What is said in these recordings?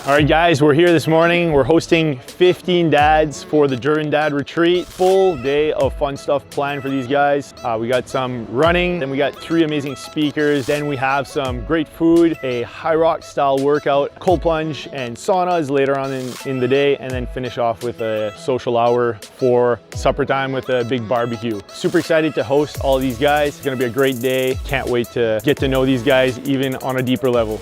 All right guys, we're here this morning. We're hosting 15 dads for the German Dad Retreat. Full day of fun stuff planned for these guys. We got some running, then we got 3 amazing speakers, then we have some great food, a Hyrox-style workout, cold plunge and saunas later on in the day, and then finish off with a social hour for supper time with a big barbecue. Super excited to host all these guys. It's gonna be a great day. Can't wait to get to know these guys even on a deeper level.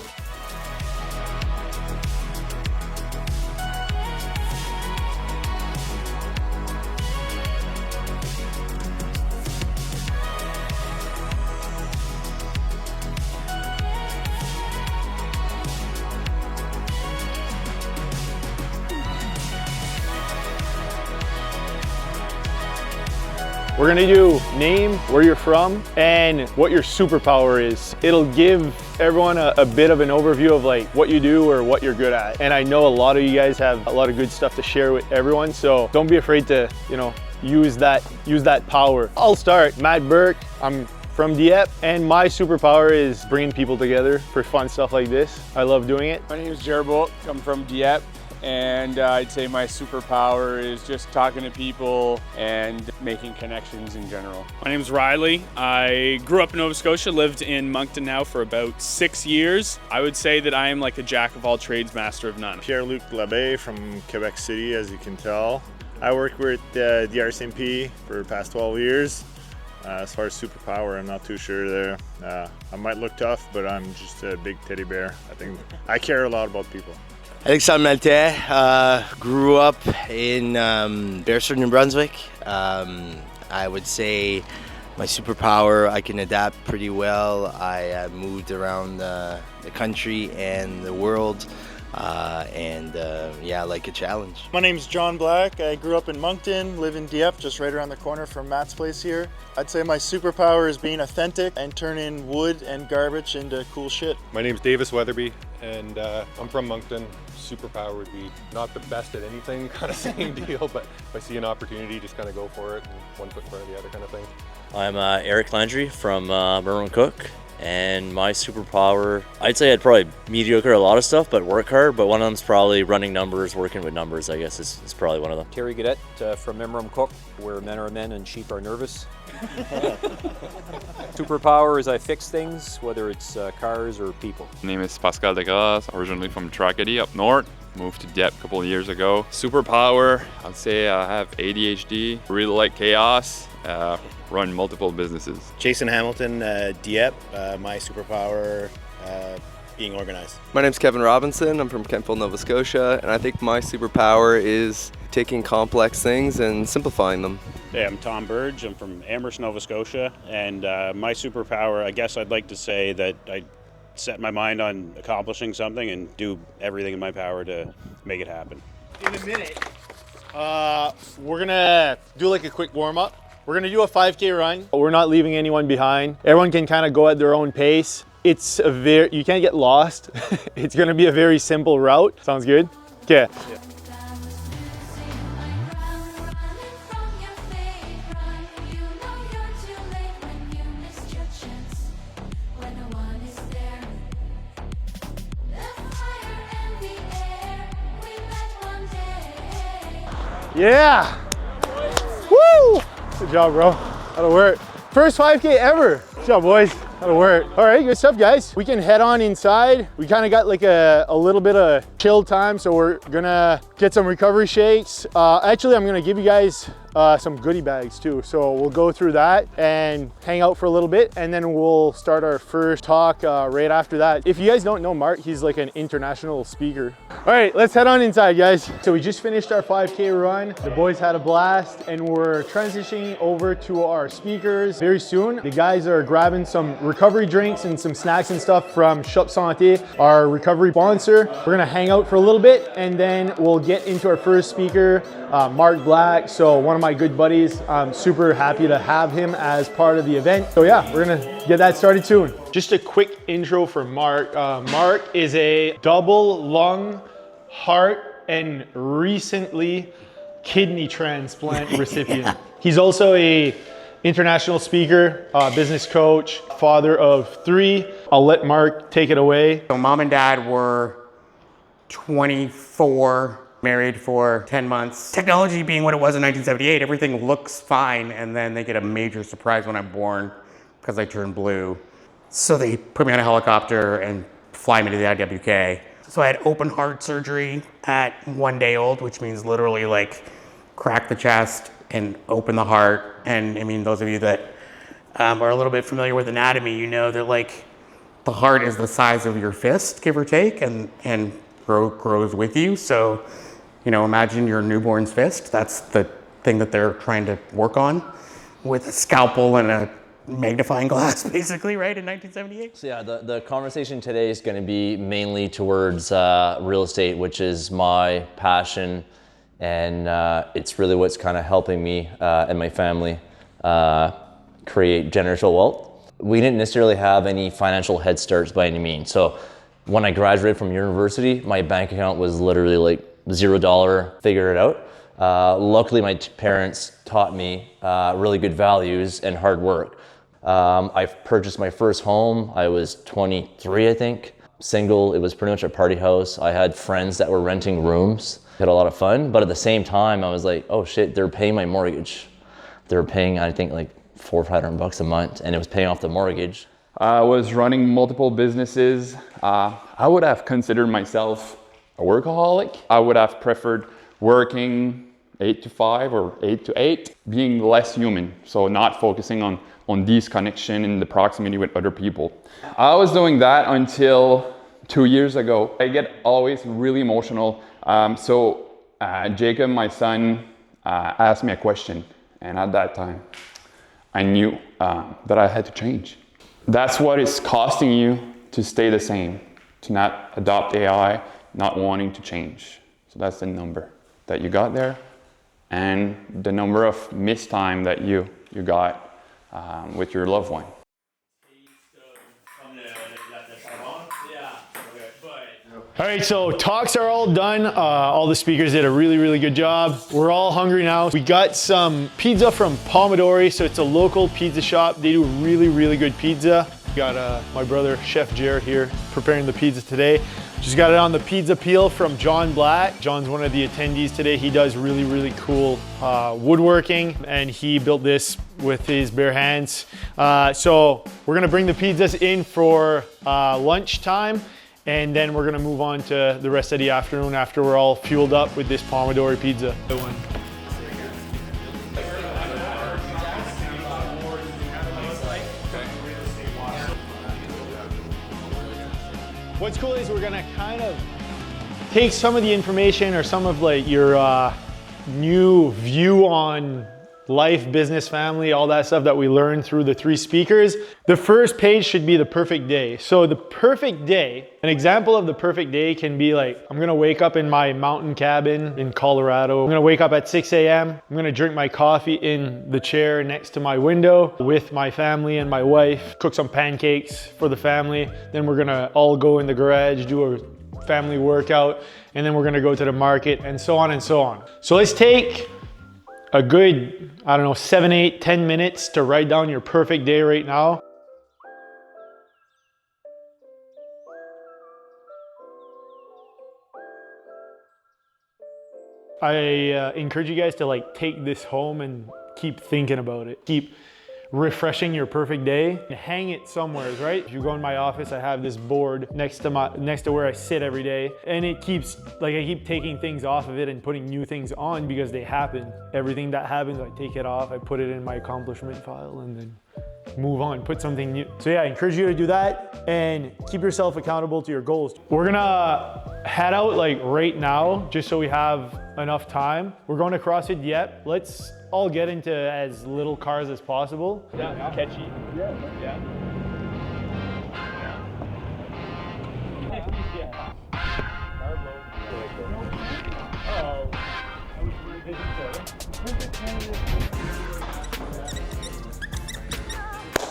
We're gonna do name, where you're from, and what your superpower is. It'll give everyone a bit of an overview of like what you do or what you're good at. And I know a lot of you guys have a lot of good stuff to share with everyone, so don't be afraid to, use that power. I'll start. Matt Burke, I'm from Dieppe, and my superpower is bringing people together for fun stuff like this. I love doing it. My name is Jerbolt, I'm from Dieppe. And I'd say my superpower is just talking to people and making connections in general. My name is Riley. I grew up in Nova Scotia, lived in Moncton now for about 6 years. I would say that I am like a jack of all trades, master of none. Pierre-Luc Labbé from Quebec City, as you can tell. I worked with the RCMP for the past 12 years. As far as superpower, I'm not too sure there. I might look tough, but I'm just a big teddy bear. I think I care a lot about people. Alexandre Maltais, grew up in Beresford, New Brunswick. I would say my superpower, I can adapt pretty well. I moved around the country and the world, yeah, I like a challenge. My name's John Black. I grew up in Moncton, live in Dieppe, just right around the corner from Matt's place here. I'd say my superpower is being authentic and turning wood and garbage into cool shit. My name's Davis Weatherby, and I'm from Moncton. Superpower would be not the best at anything, kind of same deal, but if I see an opportunity, just kind of go for it, and one foot in front of the other kind of thing. I'm Eric Landry from Merwin-Cook, and my superpower, I'd say I'd probably mediocre a lot of stuff, but work hard, but one of them's probably running numbers, working with numbers, I guess is probably one of them. Terry Gaudette from Merwin-Cook, where men are men and sheep are nervous. Superpower is I fix things, whether it's cars or people. My name is Pascal Degas, originally from Tracadie up north. Moved to Dieppe a couple of years ago. Superpower, I'd say I have ADHD, really like chaos, run multiple businesses. Jason Hamilton, Dieppe, my superpower, being organized. My name's Kevin Robinson, I'm from Kentville, Nova Scotia, and I think my superpower is taking complex things and simplifying them. Hey, I'm Tom Burge, I'm from Amherst, Nova Scotia, and my superpower, I guess I'd like to say that I set my mind on accomplishing something and do everything in my power to make it happen. In a minute, we're gonna do like a quick warm-up. We're gonna do a 5K run. We're not leaving anyone behind. Everyone can kind of go at their own pace. It's you can't get lost. It's gonna be a very simple route. Sounds good? Okay. Yeah. Yeah! Woo! Good job, bro. That'll work. First 5K ever. Good job, boys. That'll work. All right, good stuff, guys. We can head on inside. We kind of got like a little bit of chill time, so we're gonna get some recovery shakes. Actually, I'm gonna give you guys some goodie bags too. So we'll go through that and hang out for a little bit, and then we'll start our first talk right after that. If you guys don't know Mark, he's like an international speaker. All right, let's head on inside, guys. So we just finished our 5K run. The boys had a blast, and we're transitioning over to our speakers very soon. The guys are grabbing some recovery drinks and some snacks and stuff from Shop Santé, our recovery sponsor. We're gonna hang out for a little bit, and then we'll get into our first speaker, Mark Black. So one of my good buddies. I'm super happy to have him as part of the event. So yeah, we're gonna get that started soon. Just a quick intro for Mark. Mark is a double lung, heart, and recently kidney transplant recipient. He's also a international speaker, business coach, father of 3. I'll let Mark take it away. So mom and dad were 24, married for 10 months. Technology being what it was in 1978, everything looks fine, and then they get a major surprise when I'm born because I turn blue. So they put me on a helicopter and fly me to the IWK. So I had open heart surgery at 1 day old, which means literally like crack the chest and open the heart. And I mean, those of you that are a little bit familiar with anatomy, you know that like the heart is the size of your fist, give or take, and grows with you. So, you know, imagine your newborn's fist. That's the thing that they're trying to work on with a scalpel and a magnifying glass, basically, right, in 1978? So yeah, the conversation today is going to be mainly towards real estate, which is my passion, and it's really what's kind of helping me and my family create generational wealth. We didn't necessarily have any financial head starts by any means. So when I graduated from university, my bank account was literally like $0, figure it out. Luckily, my parents taught me really good values and hard work. I purchased my first home. I was 23, I think. Single, it was pretty much a party house. I had friends that were renting rooms. Had a lot of fun, but at the same time, I was like, oh shit, they're paying my mortgage. They're paying, I think, like $400 or $500 a month, and it was paying off the mortgage. I was running multiple businesses. I would have considered myself a workaholic. I would have preferred working 8 to 5 or 8 to 8, being less human, so not focusing on disconnection and the proximity with other people. I was doing that until 2 years ago. I get always really emotional. So Jacob, my son, asked me a question, and at that time, I knew that I had to change. That's what is costing you to stay the same, to not adopt AI, not wanting to change. So that's the number that you got there, and the number of missed time that you got with your loved one. All right, so talks are all done. All the speakers did a really, really good job. We're all hungry now. We got some pizza from Pomodori, so it's a local pizza shop. They do really, really good pizza. Got my brother, Chef Jared, here preparing the pizza today. Just got it on the pizza peel from John Black. John's one of the attendees today. He does really, really cool woodworking, and he built this with his bare hands. So we're gonna bring the pizzas in for lunchtime, and then we're gonna move on to the rest of the afternoon after we're all fueled up with this Pomodori pizza. What's cool is we're gonna kind of take some of the information or some of like your new view on life, business, family, all that stuff that we learned through the 3 speakers. The first page should be the perfect day. So the perfect day, an example of the perfect day can be like, I'm gonna wake up in my mountain cabin in Colorado. I'm gonna wake up at 6 a.m. I'm gonna drink my coffee in the chair next to my window with my family and my wife, cook some pancakes for the family. Then we're gonna all go in the garage, do a family workout, and then we're gonna go to the market, and so on and so on. So let's take a good, I don't know, 7, 8, 10 minutes to write down your perfect day right now. I encourage you guys to like take this home and keep thinking about it. Keep refreshing your perfect day. Hang it somewhere, right? If you go in my office, I have this board next to where I sit every day, and it keeps, like, I keep taking things off of it and putting new things on because they happen. Everything that happens, I take it off, I put it in my accomplishment file, and then move on, put something new. So yeah, I encourage you to do that and keep yourself accountable to your goals. We're gonna head out like right now, just so we have enough time. We're going to CrossFit Dieppe. Let's all get into as little cars as possible. Yeah, catchy. Yeah.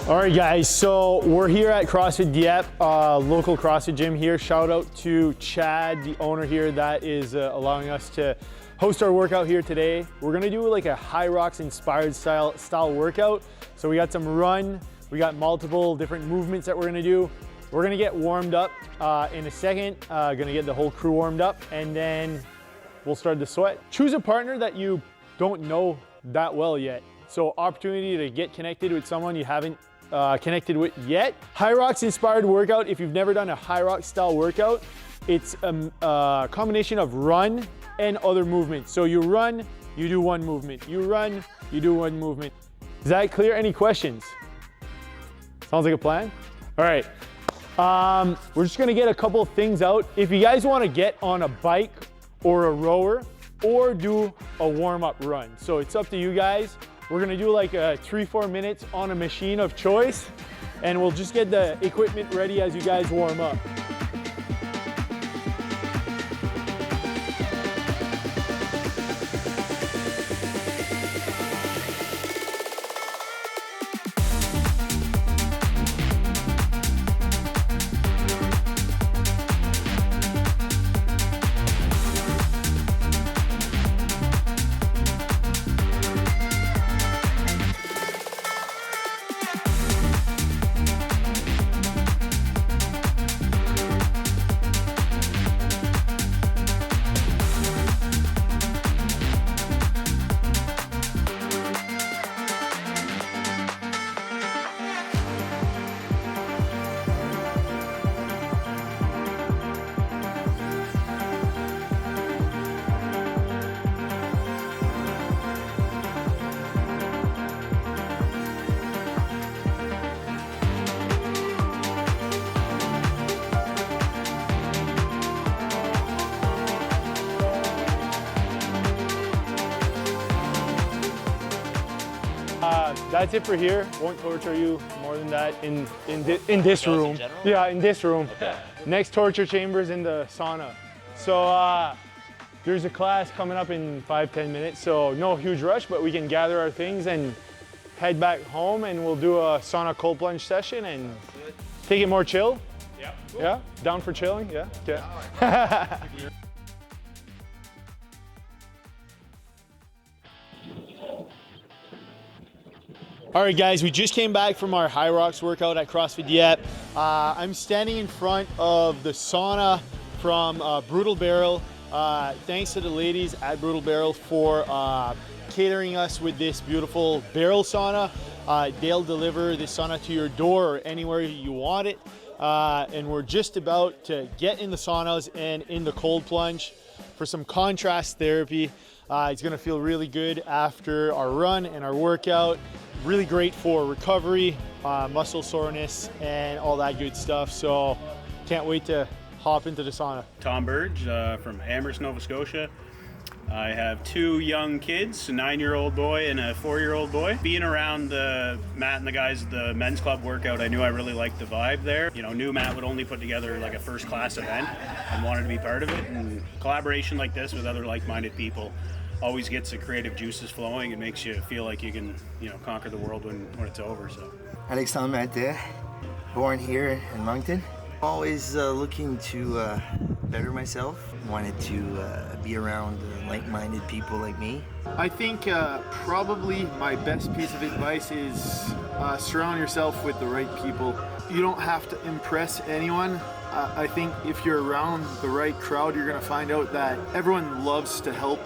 All right, guys, so we're here at CrossFit Dieppe, local CrossFit gym here. Shout out to Chad, the owner here, that is allowing us to host our workout here today. We're gonna do like a Hyrox inspired style workout. So we got some run, we got multiple different movements that we're gonna do. We're gonna get warmed up in a second. Gonna get the whole crew warmed up, and then we'll start the sweat. Choose a partner that you don't know that well yet. So opportunity to get connected with someone you haven't connected with yet. Hyrox inspired workout. If you've never done a Hyrox style workout, it's a combination of run and other movements. So you run, you do one movement. You run, you do one movement. Is that clear? Any questions? Sounds like a plan? All right. We're just gonna get a couple of things out. If you guys wanna get on a bike or a rower or do a warm-up run. So it's up to you guys. We're gonna do like 3-4 minutes on a machine of choice, and we'll just get the equipment ready as you guys warm up. That's it for here. Won't torture you more than that in this room. Yeah, in this room. Okay. Next torture chamber is in the sauna. So there's a class coming up in 5-10 minutes. So no huge rush, but we can gather our things and head back home, and we'll do a sauna cold plunge session and take it more chill. Yeah. Cool. Yeah. Down for chilling. Yeah. Okay. All right, guys, we just came back from our Hyrox workout at CrossFit Dieppe. I'm standing in front of the sauna from Brutal Barrel. Thanks to the ladies at Brutal Barrel for catering us with this beautiful barrel sauna. They'll deliver this sauna to your door or anywhere you want it. And we're just about to get in the saunas and in the cold plunge for some contrast therapy. It's gonna feel really good after our run and our workout. Really great for recovery, muscle soreness, and all that good stuff. So can't wait to hop into the sauna. Tom Burge from Amherst, Nova Scotia. I have 2 young kids, a 9-year-old boy and a 4-year-old boy. Being around Matt and the guys at the men's club workout, I knew I really liked the vibe there. You know, knew Matt would only put together like a first-class event and wanted to be part of it. And collaboration like this with other like-minded people always gets the creative juices flowing and makes you feel like you can, you know, conquer the world when it's over. So, Alexandre Matte, born here in Moncton. Always looking to better myself. Wanted to be around like-minded people like me. I think probably my best piece of advice is surround yourself with the right people. You don't have to impress anyone. I think if you're around the right crowd, you're gonna find out that everyone loves to help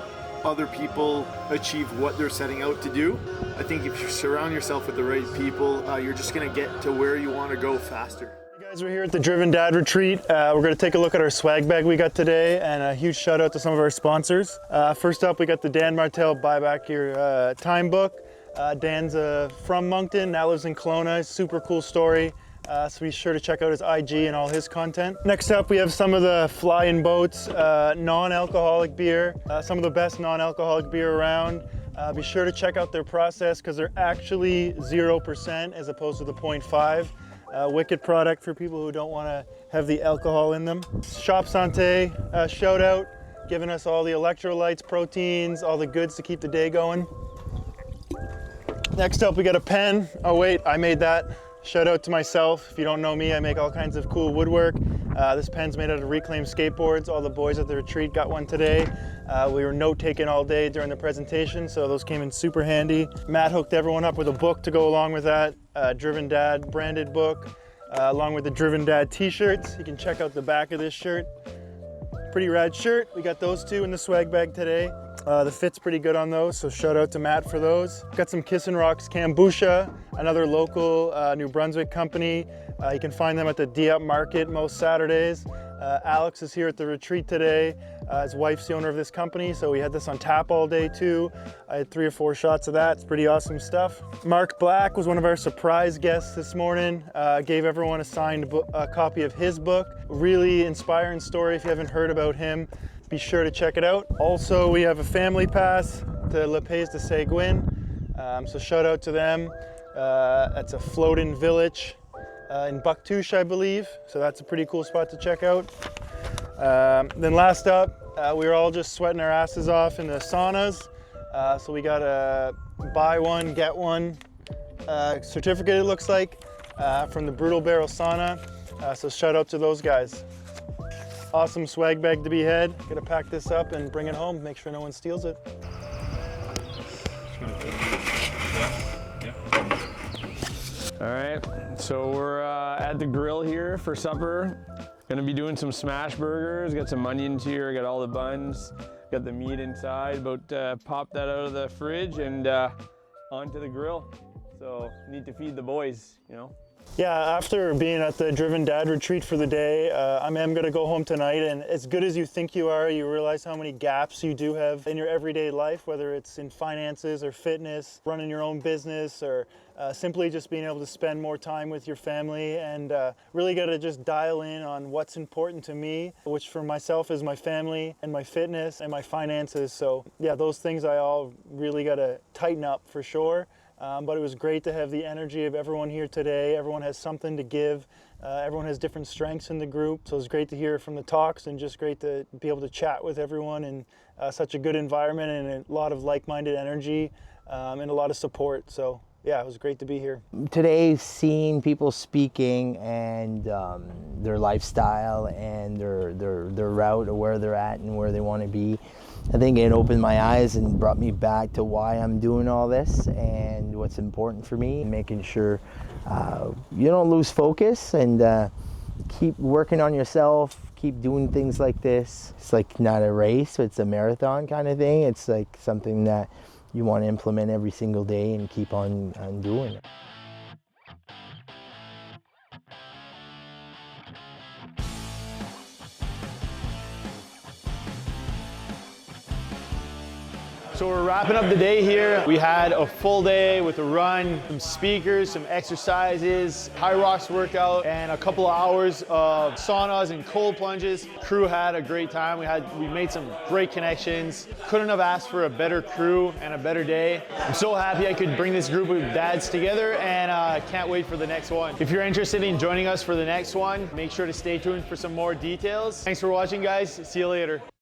other people achieve what they're setting out to do. I think if you surround yourself with the right people, you're just gonna get to where you wanna go faster. Hey guys, we're here at the Driven Dad Retreat. We're gonna take a look at our swag bag we got today, and a huge shout out to some of our sponsors. First up, we got the Dan Martel Buy Back Your Time book. Dan's from Moncton, now lives in Kelowna. Super cool story. So be sure to check out his IG and all his content. Next up, we have some of the Flying Boats non-alcoholic beer. Some of the best non-alcoholic beer around. Be sure to check out their process because they're actually 0% as opposed to the 0.5. Wicked product for people who don't want to have the alcohol in them. Shop Santé, shout out, giving us all the electrolytes, proteins, all the goods to keep the day going. Next up, we got a pen. Oh wait, I made that. Shout out to myself. If you don't know me, I make all kinds of cool woodwork. This pen's made out of reclaimed skateboards. All the boys at the retreat got one today. We were note-taking all day during the presentation, so those came in super handy. Matt hooked everyone up with a book to go along with that, Driven Dad branded book. along with the Driven Dad t-shirts. You can check out the back of this shirt. Pretty rad shirt. We got those two in the swag bag today. The fit's pretty good on those, so shout out to Matt for those. Got some Kissin' Rocks Kombucha, another local New Brunswick company. You can find them at the Dieppe Market most Saturdays. Alex is here at the retreat today. His wife's the owner of this company, so we had this on tap all day too. I had 3 or 4 shots of that. It's pretty awesome stuff. Mark Black was one of our surprise guests this morning. Gave everyone a signed copy of his book. Really inspiring story. If you haven't heard about him, be sure to check it out. Also, we have a family pass to Le Pays de Seguin, so shout out to them. That's a floating village in Bucktouche, I believe, so that's a pretty cool spot to check out. Then last up, we were all just sweating our asses off in the saunas, so we got a buy one, get one certificate, it looks like, from the Brutal Barrel Sauna, so shout out to those guys. Awesome swag bag to be had. Gonna pack this up and bring it home, make sure no one steals it. All right, so we're at the grill here for supper. Gonna be doing some smash burgers, got some onions here, got all the buns, got the meat inside, about to pop that out of the fridge and onto the grill. So need to feed the boys, you know. Yeah, after being at the Driven Dad retreat for the day, I am gonna go home tonight, and as good as you think you are, you realize how many gaps you do have in your everyday life, whether it's in finances or fitness, running your own business, or simply just being able to spend more time with your family, and really gotta just dial in on what's important to me, which for myself is my family and my fitness and my finances. So yeah, those things I all really gotta tighten up for sure. But it was great to have the energy of everyone here today. Everyone has something to give. Everyone has different strengths in the group. So it was great to hear from the talks and just great to be able to chat with everyone in such a good environment and a lot of like-minded energy and a lot of support. So yeah, it was great to be here. Today, seeing people speaking and their lifestyle and their route or where they're at and where they want to be, I think it opened my eyes and brought me back to why I'm doing all this and what's important for me, making sure you don't lose focus and keep working on yourself, keep doing things like this. It's like not a race, it's a marathon kind of thing. It's like something that you want to implement every single day and keep on doing it. So we're wrapping up the day here. We had a full day with a run, some speakers, some exercises, Hyrox workout, and a couple of hours of saunas and cold plunges. Crew had a great time. We made some great connections. Couldn't have asked for a better crew and a better day. I'm so happy I could bring this group of dads together, and can't wait for the next one. If you're interested in joining us for the next one, make sure to stay tuned for some more details. Thanks for watching, guys. See you later.